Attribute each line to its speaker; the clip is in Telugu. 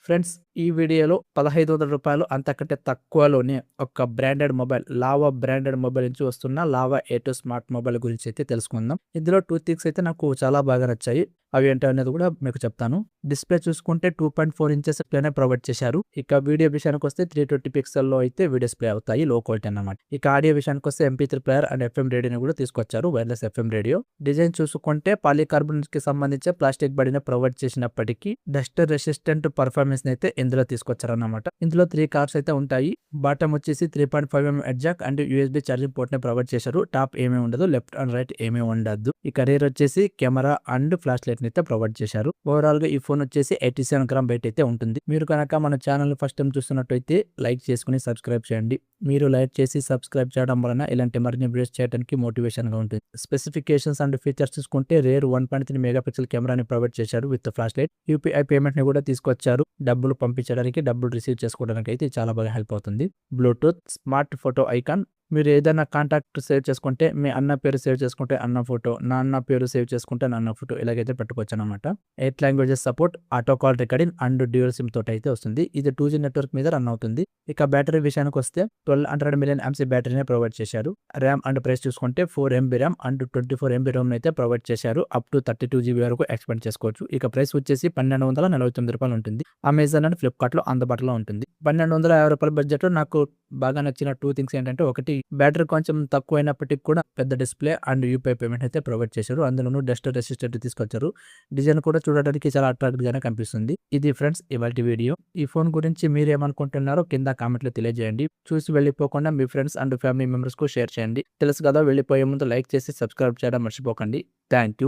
Speaker 1: ఫ్రెండ్స్ ఈ వీడియోలో రూ. 1500 అంతకంటే తక్కువలోనే ఒక branded mobile lava branded mobile నుంచి వస్తున్న లావా A2 స్మార్ట్ మొబైల్ గురించి అయితే తెలుసుకుందాం. ఇందులో 2 థింగ్స్ అయితే నాకు చాలా బాగా నచ్చాయి. అవి ఏంటో అనేది కూడా మీకు చెప్తాను. డిస్ప్లే చూసుకుంటే 2.4 ఇంచెస్ డిస్ప్లేనే ప్రొవైడ్ చేశారు. ఇక వీడియో విషయానికి వస్తే 320 పిక్సెల్లో అయితే వీడియోస్ ప్లే అవుతాయి, లో క్వాలిటీ అన్నమాట. ఇక ఆడియో విషయానికి వస్తే MP3 ప్లేయర్ అండ్ FM రేడియోని కూడా తీసుకొచ్చారు, వైర్లెస్ FM రేడియో. డిజైన్ చూసుకుంటే పాలికార్బన్ కి సంబంధించి ప్లాస్టిక్ బడిని ప్రొవైడ్ చేసినప్పటికీ డస్ట్ రెసిస్టెంట్ పర్ఫార్మెన్స్ అయితే ఇందులో తీసుకొచ్చారన్నమాట. ఇందులో 3 కార్స్ అయితే ఉంటాయి. బాటమ్ వచ్చేసి 3.5mm head Jack and USB charging port ని ప్రొవైడ్ చేశారు. టాప్ ఏమీ ఉండదు, లెఫ్ట్ అండ్ రైట్ ఏమీ ఉండదు. ఇక రేర్ వచ్చేసి కెమెరా అండ్ ఫ్లాష్ లైట్ అయితే ప్రొవైడ్ చేశారు. ఓవరాల్ గా ఈ ఫోన్ వచ్చేసి 87 గ్రామ్ వెయిట్ అయితే ఉంటుంది. మీరు కనుక మన ఛానల్ ఫస్ట్ టైం చూస్తున్నట్టయితే లైక్ చేసుకుని సబ్స్క్రైబ్ చేయండి. మీరు లైక్ చేసి సబ్స్క్రైబ్ చేయడం వలన ఇలాంటి మరిన్ని వీడియోస్ చేయడానికి మోటివేషన్ గా ఉంటుంది. స్పెసిఫికేషన్స్ అండ్ ఫీచర్స్ చూసుకుంటే రేర్ 1.3 మెగాపిక్సెల్ కెమెరాని ప్రొవైడ్ చేశారు with flash light. UPI payment ని కూడా తీసుకొచ్చారు. డబ్బులు పంపించడానికి, డబ్బులు రిసీవ్ చేసుకోవడానికి అయితే చాలా బాగా హెల్ప్ అవుతుంది. బ్లూటూత్, స్మార్ట్ ఫోటో ఐకాన్, మీరు ఏదైనా కాంటాక్ట్ సేవ్ చేసుకుంటే మీ అన్న పేరు సేవ్ చేసుకుంటే అన్న ఫోటో, నాన్న పేరు సేవ్ చేసుకుంటే నాన్న ఫోటో, ఇలాగైతే పెట్టుకోవచ్చు అనమాట. 8 languages support, auto call recording and dual SIM తోటి అయితే వస్తుంది. ఇది 2G నెట్వర్క్ మీద రన్ అవుతుంది. ఇక బ్యాటరీ విషయానికి వస్తే 1200 mAh బ్యాటరీనే ప్రొవైడ్ చేశారు. ర్యామ్ అండ్ ప్రైస్ చూసుకుంటే 4MB RAM and 24MB Rome అయితే ప్రొవైడ్ చేశారు. అప్ టు 32GB వరకు ఎక్స్పెండ్ చేసుకోవచ్చు. ఇక ప్రైస్ వచ్చేసి రూ. 1249 ఉంటుంది. అమెజాన్ అండ్ ఫ్లిప్కార్ట్ లో అందుబాటులో ఉంటుంది. రూ. 1250 బడ్జెట్ లో నాకు బాగా నచ్చిన 2 థింగ్స్ ఏంటంటే, ఒకటి బ్యాటరీ కొంచెం తక్కువైనప్పటికీ కూడా పెద్ద డిస్ప్లే అండ్ UPI పేమెంట్ అయితే ప్రొవైడ్ చేశారు. అందులోనూ డస్ట్ రెసిస్టెంట్ తీసుకొచ్చారు. డిజైన్ కూడా చూడడానికి చాలా అట్రాక్టివ్ గానే కనిపిస్తుంది. ఇది ఫ్రెండ్స్ ఇవాల్టి వీడియో. ఈ ఫోన్ గురించి మీరేమనుకుంటున్నారో కింద కామెంట్లో తెలియజేయండి. చూసి వెళ్ళిపోకుండా మీ ఫ్రెండ్స్ అండ్ ఫ్యామిలీ మెంబర్స్ కు షేర్ చేయండి. తెలుసు కదా, వెళ్ళిపోయే ముందు లైక్ చేసి సబ్స్క్రైబ్ చేయడం మర్చిపోకండి. Thank you.